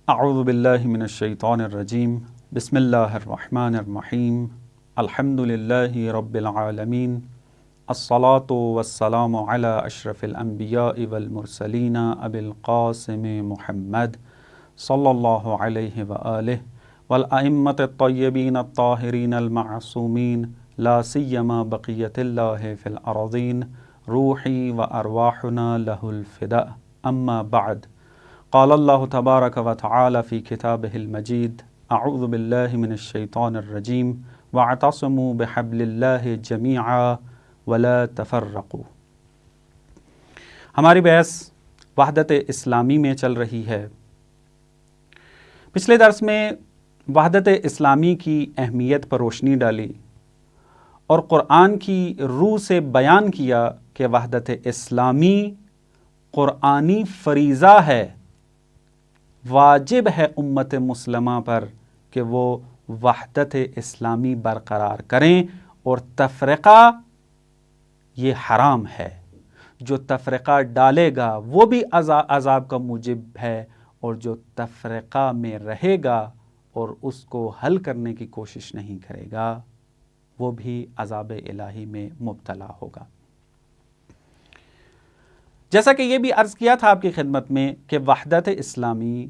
اعوذ باللہ من الشیطان الرجیم بسم اللہ الرحمن الرحیم الحمد للہ رب العالمین الصلاة والسلام علی اشرف الانبیاء والمرسلین ابی القاسم محمد صلی اللہ علیہ وآلہ والائمة الطیبین الطاہرین المعصومین لا سیما بقیت اللہ فی الارضین روحی وارواحنا لہ الفداء اما بعد قال اللہ تبارک و تعالی فی کتابہ المجید اعوذ باللہ من الشیطان الرجیم واعتصموا بحبل اللہ جمیعا ولا تفرقوا۔ ہماری بحث وحدت اسلامی میں چل رہی ہے۔ پچھلے درس میں وحدت اسلامی کی اہمیت پر روشنی ڈالی اور قرآن کی روح سے بیان کیا کہ وحدت اسلامی قرآنی فریضہ ہے، واجب ہے امت مسلمہ پر کہ وہ وحدت اسلامی برقرار کریں، اور تفرقہ یہ حرام ہے۔ جو تفرقہ ڈالے گا وہ بھی عذاب کا موجب ہے، اور جو تفرقہ میں رہے گا اور اس کو حل کرنے کی کوشش نہیں کرے گا وہ بھی عذاب الہی میں مبتلا ہوگا۔ جیسا کہ یہ بھی عرض کیا تھا آپ کی خدمت میں کہ وحدت اسلامی،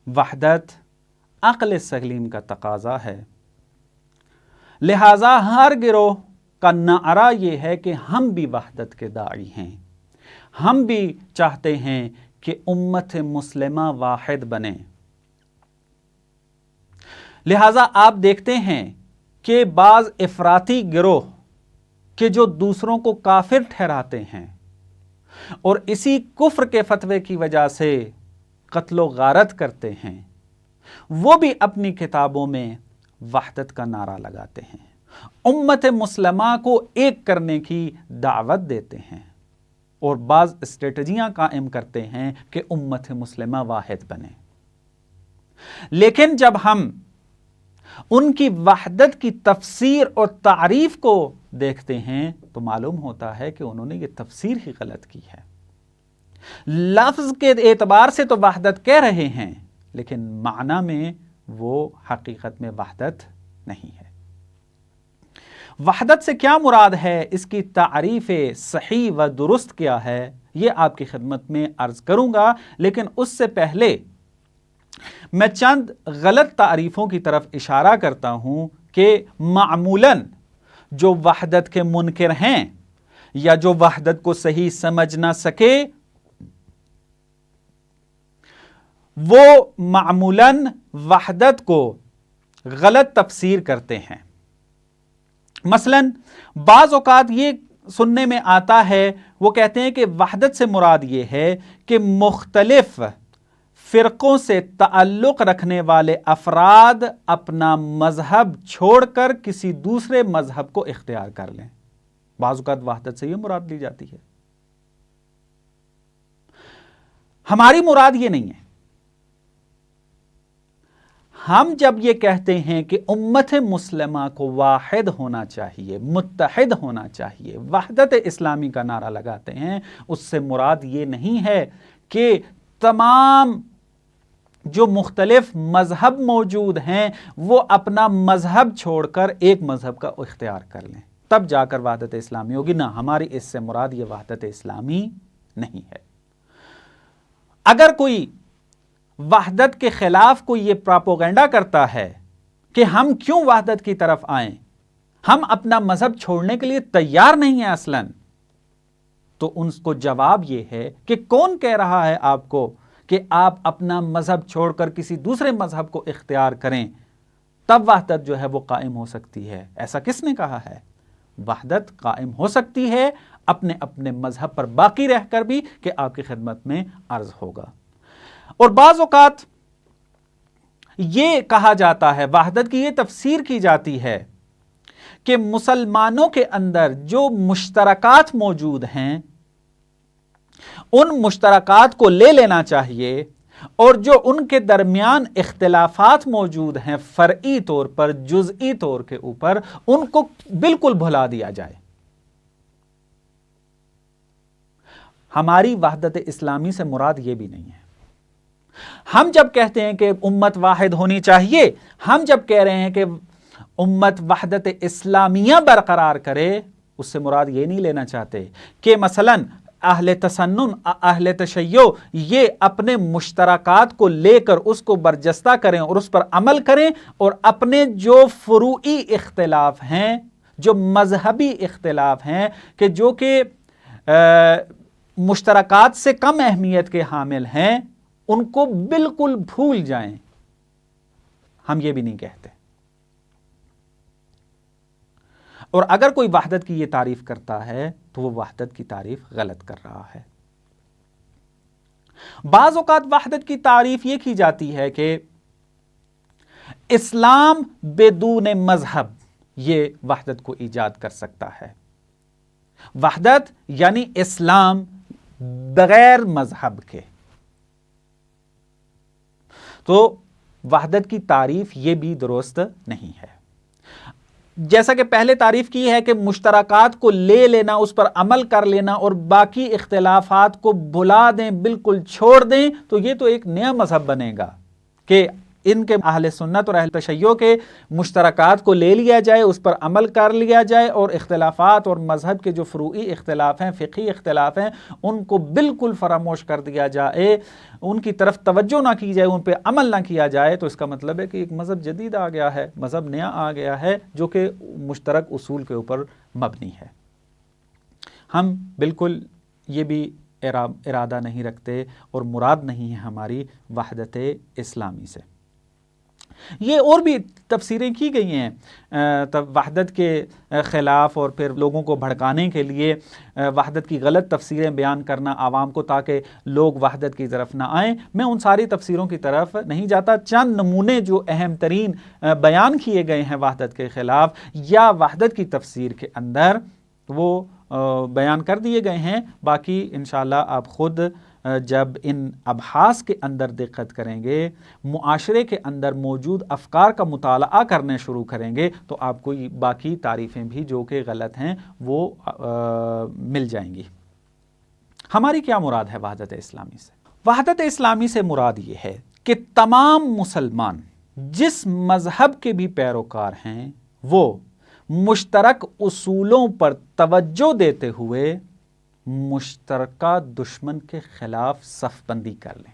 وحدت عقل سلیم کا تقاضا ہے، لہٰذا ہر گروہ کا نعرہ یہ ہے کہ ہم بھی وحدت کے داعی ہیں، ہم بھی چاہتے ہیں کہ امت مسلمہ واحد بنے۔ لہٰذا آپ دیکھتے ہیں کہ بعض افراطی گروہ کہ جو دوسروں کو کافر ٹھہراتے ہیں اور اسی کفر کے فتوے کی وجہ سے قتل و غارت کرتے ہیں، وہ بھی اپنی کتابوں میں وحدت کا نعرہ لگاتے ہیں، امت مسلمہ کو ایک کرنے کی دعوت دیتے ہیں، اور بعض اسٹریٹجیاں قائم کرتے ہیں کہ امت مسلمہ واحد بنے۔ لیکن جب ہم ان کی وحدت کی تفسیر اور تعریف کو دیکھتے ہیں تو معلوم ہوتا ہے کہ انہوں نے یہ تفسیر ہی غلط کی ہے۔ لفظ کے اعتبار سے تو وحدت کہہ رہے ہیں، لیکن معنی میں وہ حقیقت میں وحدت نہیں ہے۔ وحدت سے کیا مراد ہے، اس کی تعریف صحیح و درست کیا ہے، یہ آپ کی خدمت میں عرض کروں گا، لیکن اس سے پہلے میں چند غلط تعریفوں کی طرف اشارہ کرتا ہوں کہ معمولاً جو وحدت کے منکر ہیں یا جو وحدت کو صحیح سمجھ نہ سکے، وہ معمولاً وحدت کو غلط تفسیر کرتے ہیں۔ مثلاً بعض اوقات یہ سننے میں آتا ہے، وہ کہتے ہیں کہ وحدت سے مراد یہ ہے کہ مختلف فرقوں سے تعلق رکھنے والے افراد اپنا مذہب چھوڑ کر کسی دوسرے مذہب کو اختیار کر لیں۔ بعض اوقات وحدت سے یہ مراد لی جاتی ہے۔ ہماری مراد یہ نہیں ہے۔ ہم جب یہ کہتے ہیں کہ امت مسلمہ کو واحد ہونا چاہیے، متحد ہونا چاہیے، وحدت اسلامی کا نعرہ لگاتے ہیں، اس سے مراد یہ نہیں ہے کہ تمام جو مختلف مذہب موجود ہیں وہ اپنا مذہب چھوڑ کر ایک مذہب کا اختیار کر لیں، تب جا کر وحدت اسلامی ہوگی۔ نہ، ہماری اس سے مراد یہ وحدت اسلامی نہیں ہے۔ اگر کوئی وحدت کے خلاف کوئی یہ پراپوگنڈا کرتا ہے کہ ہم کیوں وحدت کی طرف آئیں، ہم اپنا مذہب چھوڑنے کے لیے تیار نہیں ہیں اصلاً، تو ان کو جواب یہ ہے کہ کون کہہ رہا ہے آپ کو کہ آپ اپنا مذہب چھوڑ کر کسی دوسرے مذہب کو اختیار کریں، تب وحدت جو ہے وہ قائم ہو سکتی ہے؟ ایسا کس نے کہا ہے؟ وحدت قائم ہو سکتی ہے اپنے اپنے مذہب پر باقی رہ کر بھی، کہ آپ کی خدمت میں عرض ہوگا۔ اور بعض اوقات یہ کہا جاتا ہے، وحدت کی یہ تفسیر کی جاتی ہے کہ مسلمانوں کے اندر جو مشترکات موجود ہیں ان مشترکات کو لے لینا چاہیے، اور جو ان کے درمیان اختلافات موجود ہیں فرعی طور پر، جزئی طور کے اوپر، ان کو بالکل بھلا دیا جائے۔ ہماری وحدت اسلامی سے مراد یہ بھی نہیں ہے۔ ہم جب کہتے ہیں کہ امت واحد ہونی چاہیے، ہم جب کہہ رہے ہیں کہ امت وحدت اسلامیہ برقرار کرے، اس سے مراد یہ نہیں لینا چاہتے کہ مثلاً اہل تسنن، اہل تشیع یہ اپنے مشترکات کو لے کر اس کو برجستہ کریں اور اس پر عمل کریں، اور اپنے جو فروعی اختلاف ہیں، جو مذہبی اختلاف ہیں، کہ جو کہ مشترکات سے کم اہمیت کے حامل ہیں، ان کو بالکل بھول جائیں۔ ہم یہ بھی نہیں کہتے۔ اور اگر کوئی وحدت کی یہ تعریف کرتا ہے تو وہ وحدت کی تعریف غلط کر رہا ہے۔ بعض اوقات وحدت کی تعریف یہ کی جاتی ہے کہ اسلام بدون مذہب یہ وحدت کو ایجاد کر سکتا ہے۔ وحدت یعنی اسلام بغیر مذہب کے۔ تو وحدت کی تعریف یہ بھی درست نہیں ہے۔ جیسا کہ پہلے تعریف کی ہے کہ مشترکات کو لے لینا، اس پر عمل کر لینا اور باقی اختلافات کو بھلا دیں، بالکل چھوڑ دیں، تو یہ تو ایک نیا مذہب بنے گا کہ ان کے اہل سنت اور اہل تشیع کے مشترکات کو لے لیا جائے، اس پر عمل کر لیا جائے، اور اختلافات اور مذہب کے جو فروعی اختلاف ہیں، فقہی اختلاف ہیں، ان کو بالکل فراموش کر دیا جائے، ان کی طرف توجہ نہ کی جائے، ان پہ عمل نہ کیا جائے، تو اس کا مطلب ہے کہ ایک مذہب جدید آ گیا ہے، مذہب نیا آ گیا ہے جو کہ مشترک اصول کے اوپر مبنی ہے۔ ہم بالکل یہ بھی ارادہ نہیں رکھتے اور مراد نہیں ہے ہماری وحدت اسلامی سے۔ یہ اور بھی تفسیریں کی گئی ہیں وحدت کے خلاف، اور پھر لوگوں کو بھڑکانے کے لیے وحدت کی غلط تفسیریں بیان کرنا عوام کو، تاکہ لوگ وحدت کی طرف نہ آئیں۔ میں ان ساری تفسیروں کی طرف نہیں جاتا۔ چند نمونے جو اہم ترین بیان کیے گئے ہیں وحدت کے خلاف یا وحدت کی تفسیر کے اندر، وہ بیان کر دیے گئے ہیں۔ باقی انشاءاللہ آپ خود جب ان ابحاث کے اندر دقت کریں گے، معاشرے کے اندر موجود افکار کا مطالعہ کرنے شروع کریں گے، تو آپ کو باقی تعریفیں بھی جو کہ غلط ہیں وہ مل جائیں گی۔ ہماری کیا مراد ہے وحدت اسلامی سے؟ وحدت اسلامی سے مراد یہ ہے کہ تمام مسلمان جس مذہب کے بھی پیروکار ہیں، وہ مشترک اصولوں پر توجہ دیتے ہوئے مشترکہ دشمن کے خلاف صف بندی کر لیں۔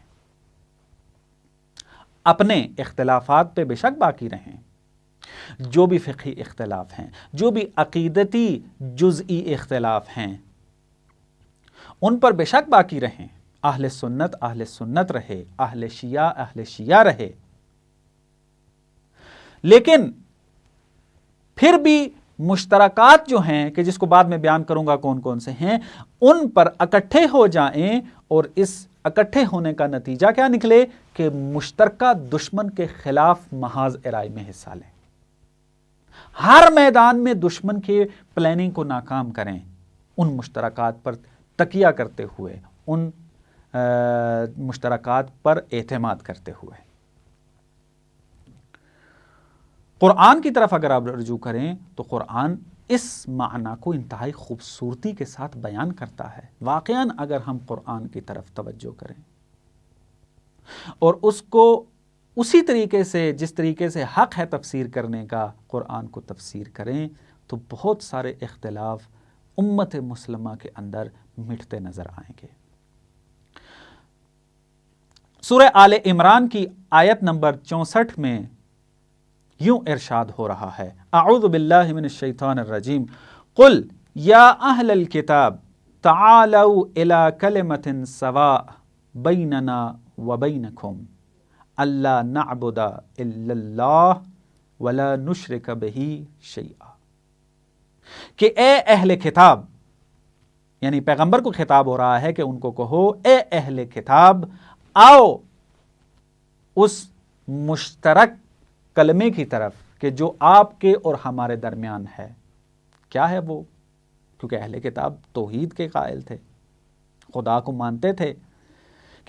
اپنے اختلافات پہ بے شک باقی رہیں، جو بھی فقہی اختلاف ہیں، جو بھی عقیدتی جزئی اختلاف ہیں، ان پر بے شک باقی رہیں۔ اہل سنت رہے، اہل شیعہ رہے، لیکن پھر بھی مشترکات جو ہیں، کہ جس کو بعد میں بیان کروں گا کون کون سے ہیں، ان پر اکٹھے ہو جائیں، اور اس اکٹھے ہونے کا نتیجہ کیا نکلے کہ مشترکہ دشمن کے خلاف محاذ ارائے میں حصہ لیں، ہر میدان میں دشمن کے پلاننگ کو ناکام کریں، ان مشترکات پر تکیہ کرتے ہوئے، ان مشترکات پر اعتماد کرتے ہوئے۔ قرآن کی طرف اگر آپ رجوع کریں تو قرآن اس معنی کو انتہائی خوبصورتی کے ساتھ بیان کرتا ہے۔ واقعاً اگر ہم قرآن کی طرف توجہ کریں اور اس کو اسی طریقے سے، جس طریقے سے حق ہے تفسیر کرنے کا، قرآن کو تفسیر کریں، تو بہت سارے اختلاف امت مسلمہ کے اندر مٹتے نظر آئیں گے۔ سورہ آل عمران کی آیت نمبر 64 میں یوں ارشاد ہو رہا ہے، اعوذ باللہ من الشیطان الرجیم، قل یا اہل الکتاب تعالوا الی کلمۃ سواء بیننا وبینکم الا نعبد الا اللہ ولا نشرک بہ شیئا، کہ اے اہل کتاب، یعنی پیغمبر کو خطاب ہو رہا ہے کہ ان کو کہو، اے اہل کتاب، آؤ اس مشترک کلمے کی طرف کہ جو آپ کے اور ہمارے درمیان ہے۔ کیا ہے وہ؟ کیونکہ اہل کتاب توحید کے قائل تھے، خدا کو مانتے تھے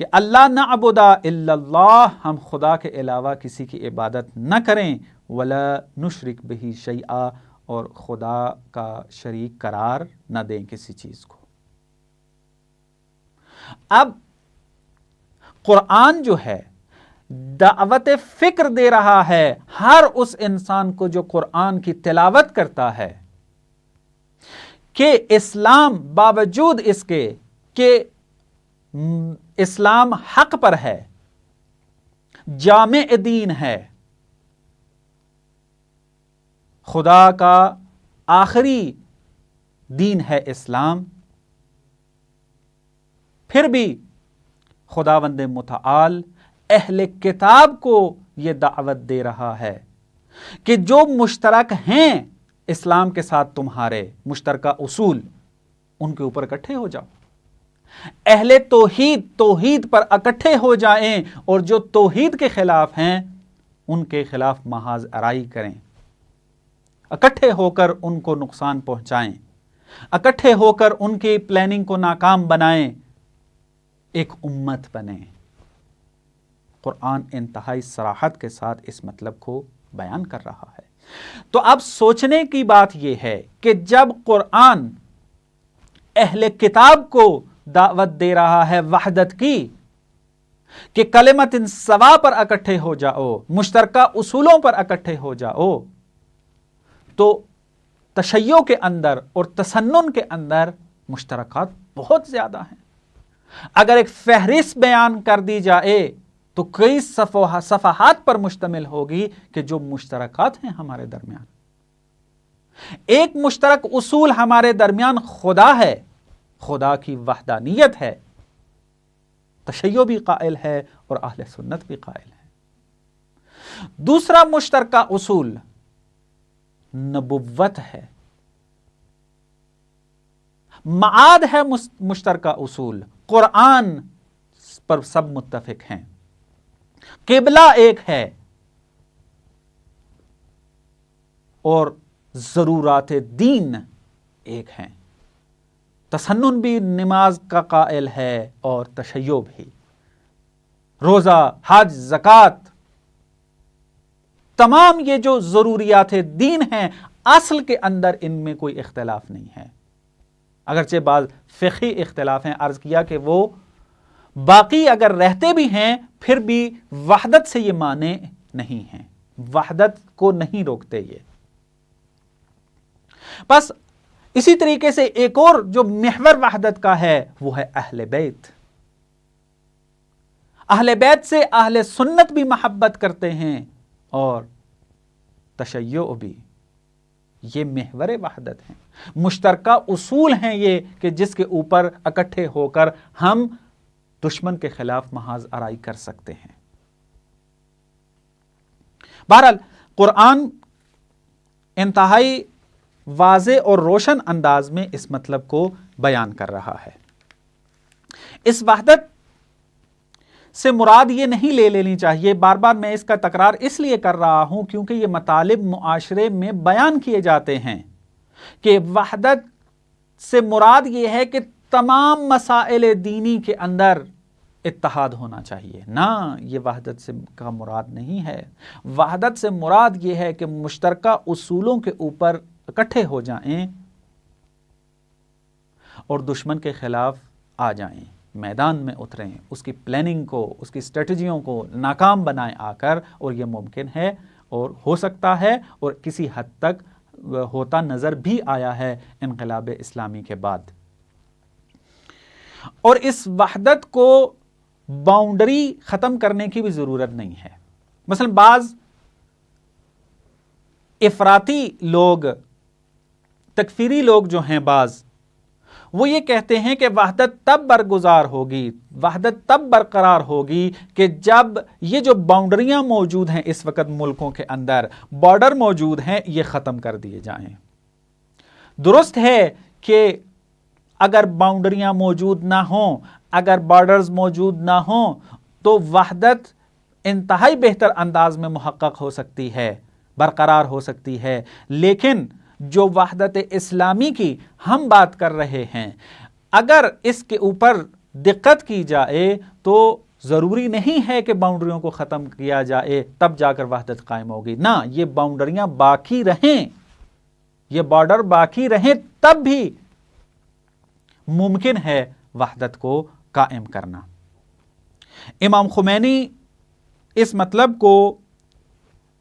کہ اللہ نعبد الا اللہ، ہم خدا کے علاوہ کسی کی عبادت نہ کریں، ولا نشرک بہ شیئا، اور خدا کا شریک قرار نہ دیں کسی چیز کو۔ اب قرآن جو ہے دعوت فکر دے رہا ہے ہر اس انسان کو جو قرآن کی تلاوت کرتا ہے کہ اسلام باوجود اس کے کہ اسلام حق پر ہے، جامع دین ہے، خدا کا آخری دین ہے اسلام، پھر بھی خداوند متعال اہل کتاب کو یہ دعوت دے رہا ہے کہ جو مشترک ہیں اسلام کے ساتھ تمہارے مشترکہ اصول، ان کے اوپر اکٹھے ہو جاؤ، اہل توحید پر اکٹھے ہو جائیں، اور جو توحید کے خلاف ہیں ان کے خلاف محاذ آرائی کریں، اکٹھے ہو کر ان کو نقصان پہنچائیں، اکٹھے ہو کر ان کی پلاننگ کو ناکام بنائیں، ایک امت بنیں۔ قرآن انتہائی صراحت کے ساتھ اس مطلب کو بیان کر رہا ہے۔ تو اب سوچنے کی بات یہ ہے کہ جب قرآن اہل کتاب کو دعوت دے رہا ہے وحدت کی، کہ کلمت سوا پر اکٹھے ہو جاؤ، مشترکہ اصولوں پر اکٹھے ہو جاؤ، تو تشیع کے اندر اور تسنن کے اندر مشترکات بہت زیادہ ہیں۔ اگر ایک فہرست بیان کر دی جائے تو کئی صفحات پر مشتمل ہوگی کہ جو مشترکات ہیں ہمارے درمیان۔ ایک مشترک اصول ہمارے درمیان خدا ہے، خدا کی وحدانیت ہے، تشیع بھی قائل ہے اور اہل سنت بھی قائل ہے۔ دوسرا مشترکہ اصول نبوت ہے، معاد ہے مشترکہ اصول، قرآن پر سب متفق ہیں، قبلہ ایک ہے، اور ضرورات دین ایک ہیں۔ تسنن بھی نماز کا قائل ہے اور تشیع بھی، روزہ، حج، زکوٰۃ، تمام یہ جو ضروریات دین ہیں اصل کے اندر ان میں کوئی اختلاف نہیں ہے، اگرچہ بعض فقہی اختلاف ہیں، عرض کیا کہ وہ باقی اگر رہتے بھی ہیں پھر بھی وحدت سے یہ مانے نہیں ہیں، وحدت کو نہیں روکتے یہ۔ بس اسی طریقے سے ایک اور جو محور وحدت کا ہے وہ ہے اہل بیت۔ اہل بیت سے اہل سنت بھی محبت کرتے ہیں اور تشیع بھی، یہ محور وحدت ہیں، مشترکہ اصول ہیں یہ کہ جس کے اوپر اکٹھے ہو کر ہم دشمن کے خلاف محاذ آرائی کر سکتے ہیں۔ بہرحال قرآن انتہائی واضح اور روشن انداز میں اس مطلب کو بیان کر رہا ہے۔ اس وحدت سے مراد یہ نہیں لے لینی چاہیے، بار بار میں اس کا تکرار اس لیے کر رہا ہوں کیونکہ یہ مطالب معاشرے میں بیان کیے جاتے ہیں کہ وحدت سے مراد یہ ہے کہ تمام مسائل دینی کے اندر اتحاد ہونا چاہیے۔ نہ، یہ وحدت سے کا مراد نہیں ہے۔ وحدت سے مراد یہ ہے کہ مشترکہ اصولوں کے اوپر اکٹھے ہو جائیں اور دشمن کے خلاف آ جائیں، میدان میں اتریں، اس کی پلاننگ کو، اس کی اسٹریٹجیوں کو ناکام بنائیں آ کر، اور یہ ممکن ہے اور ہو سکتا ہے اور کسی حد تک ہوتا نظر بھی آیا ہے انقلاب اسلامی کے بعد۔ اور اس وحدت کو باؤنڈری ختم کرنے کی بھی ضرورت نہیں ہے۔ مثلا بعض افراطی لوگ، تکفیری لوگ جو ہیں بعض، وہ یہ کہتے ہیں کہ وحدت تب برگزار ہوگی، وحدت تب برقرار ہوگی کہ جب یہ جو باؤنڈریاں موجود ہیں اس وقت ملکوں کے اندر، بارڈر موجود ہیں، یہ ختم کر دیے جائیں۔ درست ہے کہ اگر باؤنڈریاں موجود نہ ہوں، اگر بارڈرز موجود نہ ہوں تو وحدت انتہائی بہتر انداز میں محقق ہو سکتی ہے، برقرار ہو سکتی ہے، لیکن جو وحدت اسلامی کی ہم بات کر رہے ہیں، اگر اس کے اوپر دقت کی جائے تو ضروری نہیں ہے کہ باؤنڈریوں کو ختم کیا جائے تب جا کر وحدت قائم ہوگی۔ نہ، یہ باؤنڈریاں باقی رہیں، یہ بارڈر باقی رہیں، تب بھی ممکن ہے وحدت کو قائم کرنا۔ امام خمینی اس مطلب کو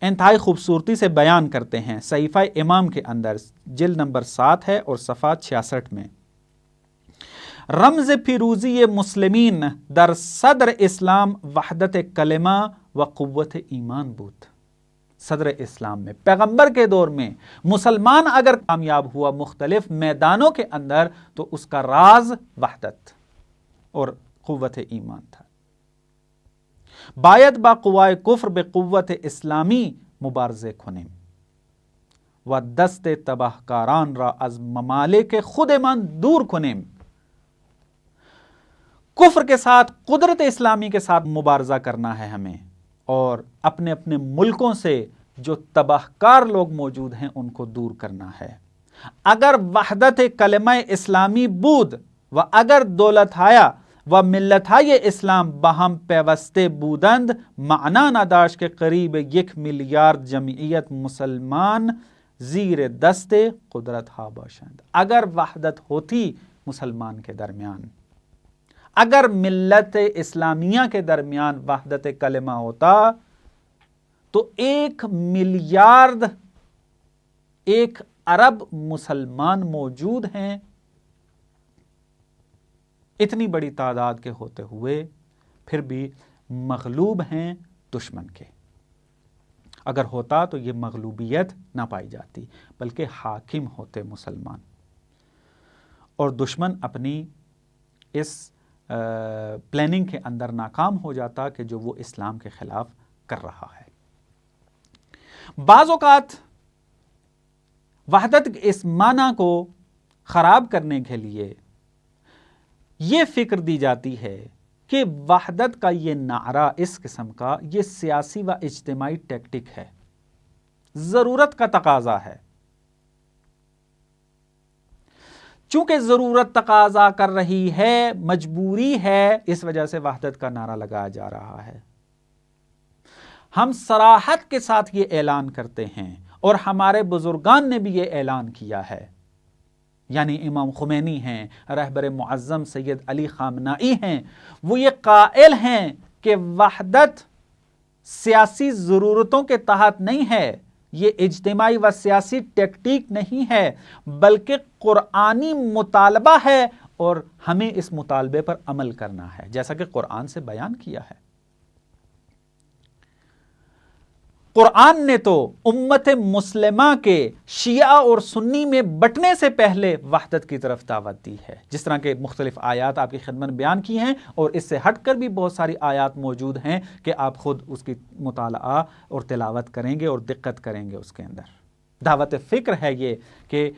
انتہائی خوبصورتی سے بیان کرتے ہیں صحیفہ امام کے اندر، جلد نمبر 7 ہے اور صفحہ 66 میں۔ رمز پیروزی مسلمین در صدر اسلام وحدت کلمہ و قوت ایمان بود۔ صدر اسلام میں، پیغمبر کے دور میں مسلمان اگر کامیاب ہوا مختلف میدانوں کے اندر تو اس کا راز وحدت اور قوت ایمان تھا۔ باید با قوائے کفر بے قوت اسلامی مبارزے کنیم و دست تباہ کاران را از ممالک خودمان دور کنیم۔ کفر کے ساتھ، قدرت اسلامی کے ساتھ مبارزہ کرنا ہے ہمیں، اور اپنے اپنے ملکوں سے جو تباہ کار لوگ موجود ہیں ان کو دور کرنا ہے۔ اگر وحدت کلمہ اسلامی بود و اگر دولت ہایا و ملت های اسلام با هم پیوسته بودند، معنا نداشت که قریب 1 میلیارد جمعیت مسلمان زیر دست قدرت ها باشند۔ اگر وحدت ہوتی مسلمان کے درمیان، اگر ملت اسلامیہ کے درمیان وحدت کلمہ ہوتا تو 1 میلیارد 1 ارب مسلمان موجود ہیں، اتنی بڑی تعداد کے ہوتے ہوئے پھر بھی مغلوب ہیں دشمن کے۔ اگر ہوتا تو یہ مغلوبیت نہ پائی جاتی بلکہ حاکم ہوتے مسلمان، اور دشمن اپنی اس پلاننگ کے اندر ناکام ہو جاتا کہ جو وہ اسلام کے خلاف کر رہا ہے۔ بعض اوقات وحدت کے اس معنی کو خراب کرنے کے لیے یہ فکر دی جاتی ہے کہ وحدت کا یہ نعرہ اس قسم کا یہ سیاسی و اجتماعی ٹیکٹک ہے، ضرورت کا تقاضا ہے۔ چونکہ ضرورت تقاضا کر رہی ہے، مجبوری ہے، اس وجہ سے وحدت کا نعرہ لگایا جا رہا ہے۔ ہم صراحت کے ساتھ یہ اعلان کرتے ہیں اور ہمارے بزرگان نے بھی یہ اعلان کیا ہے، یعنی امام خمینی ہیں، رہبر معظم سید علی خامنائی ہیں، وہ یہ قائل ہیں کہ وحدت سیاسی ضرورتوں کے تحت نہیں ہے، یہ اجتماعی و سیاسی ٹیکٹیک نہیں ہے، بلکہ قرآنی مطالبہ ہے اور ہمیں اس مطالبے پر عمل کرنا ہے، جیسا کہ قرآن سے بیان کیا ہے۔ قرآن نے تو امت مسلمہ کے شیعہ اور سنی میں بٹنے سے پہلے وحدت کی طرف دعوت دی ہے، جس طرح کے مختلف آیات آپ کی خدمت بیان کی ہیں، اور اس سے ہٹ کر بھی بہت ساری آیات موجود ہیں کہ آپ خود اس کی مطالعہ اور تلاوت کریں گے اور دقت کریں گے اس کے اندر۔ دعوت فکر ہے یہ کہ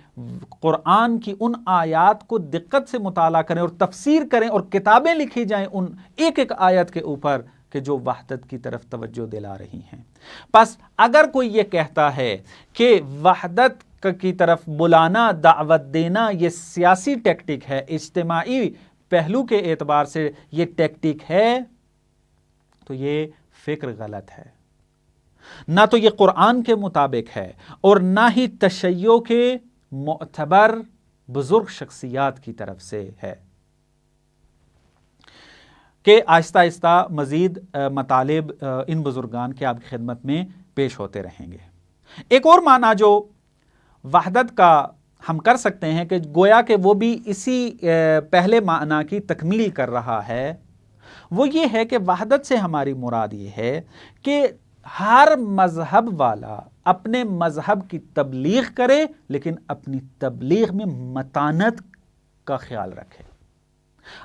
قرآن کی ان آیات کو دقت سے مطالعہ کریں اور تفسیر کریں، اور کتابیں لکھی جائیں ان ایک ایک آیت کے اوپر کہ جو وحدت کی طرف توجہ دلا رہی ہیں۔ پس اگر کوئی یہ کہتا ہے کہ وحدت کی طرف بلانا، دعوت دینا یہ سیاسی ٹیکٹک ہے، اجتماعی پہلو کے اعتبار سے یہ ٹیکٹک ہے، تو یہ فکر غلط ہے۔ نہ تو یہ قرآن کے مطابق ہے اور نہ ہی تشیع کے معتبر بزرگ شخصیات کی طرف سے ہے، کہ آہستہ آہستہ مزید مطالب ان بزرگان کے آپ کی خدمت میں پیش ہوتے رہیں گے۔ ایک اور معنی جو وحدت کا ہم کر سکتے ہیں کہ گویا کہ وہ بھی اسی پہلے معنی کی تکمیل کر رہا ہے، وہ یہ ہے کہ وحدت سے ہماری مراد یہ ہے کہ ہر مذہب والا اپنے مذہب کی تبلیغ کرے، لیکن اپنی تبلیغ میں متانت کا خیال رکھے،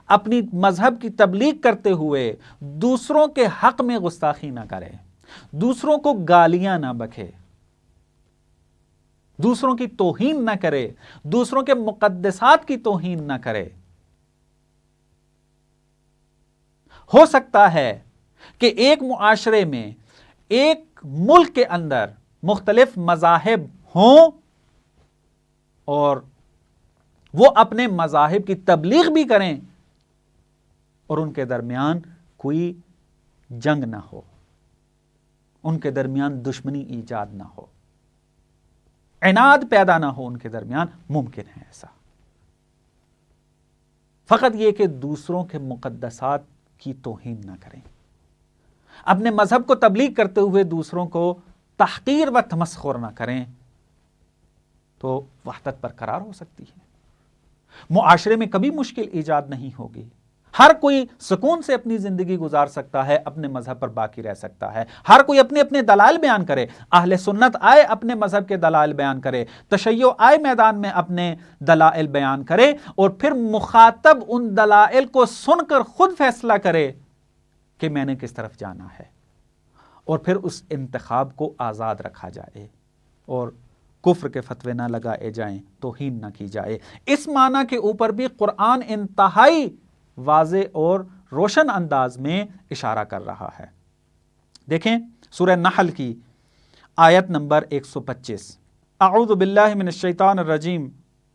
اپنی مذہب کی تبلیغ کرتے ہوئے دوسروں کے حق میں گستاخی نہ کرے، دوسروں کو گالیاں نہ بکے، دوسروں کی توہین نہ کرے، دوسروں کے مقدسات کی توہین نہ کرے۔ ہو سکتا ہے کہ ایک معاشرے میں، ایک ملک کے اندر مختلف مذاہب ہوں اور وہ اپنے مذاہب کی تبلیغ بھی کریں اور ان کے درمیان کوئی جنگ نہ ہو، ان کے درمیان دشمنی ایجاد نہ ہو، عناد پیدا نہ ہو ان کے درمیان، ممکن ہے ایسا۔ فقط یہ کہ دوسروں کے مقدسات کی توہین نہ کریں۔ اپنے مذہب کو تبلیغ کرتے ہوئے دوسروں کو تحقیر و تمسخر نہ کریں تو وحدت برقرار ہو سکتی ہے، معاشرے میں کبھی مشکل ایجاد نہیں ہوگی، ہر کوئی سکون سے اپنی زندگی گزار سکتا ہے، اپنے مذہب پر باقی رہ سکتا ہے، ہر کوئی اپنے اپنے دلائل بیان کرے، اہل سنت آئے اپنے مذہب کے دلائل بیان کرے، تشیع آئے میدان میں اپنے دلائل بیان کرے، اور پھر مخاطب ان دلائل کو سن کر خود فیصلہ کرے کہ میں نے کس طرف جانا ہے، اور پھر اس انتخاب کو آزاد رکھا جائے اور کفر کے فتوے نہ لگائے جائیں، توہین نہ کی جائے۔ اس معنی کے اوپر بھی قرآن انتہائی واضح اور روشن انداز میں اشارہ کر رہا ہے۔ دیکھیں سورہ نحل کی آیت نمبر 125، اعوذ باللہ من الشیطان الرجیم،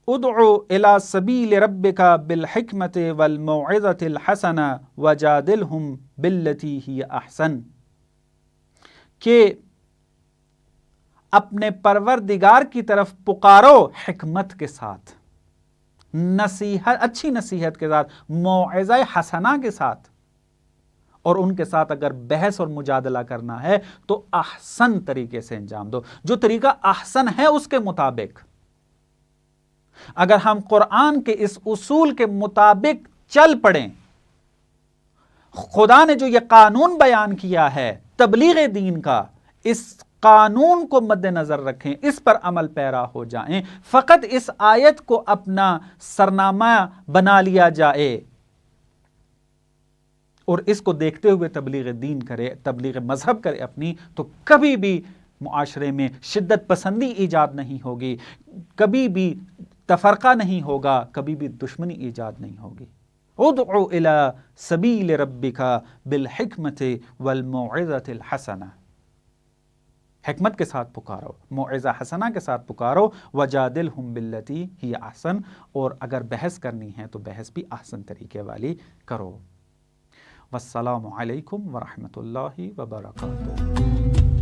ادعو الی سبیل ربک بالحکمت والموعظۃ الحسنہ وجادلہم باللتی ہی احسن، کہ اپنے پروردگار کی طرف پکارو حکمت کے ساتھ، نصیحت، اچھی نصیحت کے ساتھ، موعظہ حسنہ کے ساتھ، اور ان کے ساتھ اگر بحث اور مجادلہ کرنا ہے تو احسن طریقے سے انجام دو، جو طریقہ احسن ہے اس کے مطابق۔ اگر ہم قرآن کے اس اصول کے مطابق چل پڑیں، خدا نے جو یہ قانون بیان کیا ہے تبلیغ دین کا، اس قانون کو مد نظر رکھیں، اس پر عمل پیرا ہو جائیں، فقط اس آیت کو اپنا سرنامہ بنا لیا جائے اور اس کو دیکھتے ہوئے تبلیغ دین کرے، تبلیغ مذہب کرے اپنی، تو کبھی بھی معاشرے میں شدت پسندی ایجاد نہیں ہوگی، کبھی بھی تفرقہ نہیں ہوگا، کبھی بھی دشمنی ایجاد نہیں ہوگی۔ ادعو الی سبیل ربک بالحکمت والموعظۃ الحسنہ، حکمت کے ساتھ پکارو، موعظہ حسنہ کے ساتھ پکارو، وجادلہم باللتی ہی احسن، اور اگر بحث کرنی ہے تو بحث بھی احسن طریقے والی کرو۔ والسلام علیکم ورحمۃ اللہ وبرکاتہ۔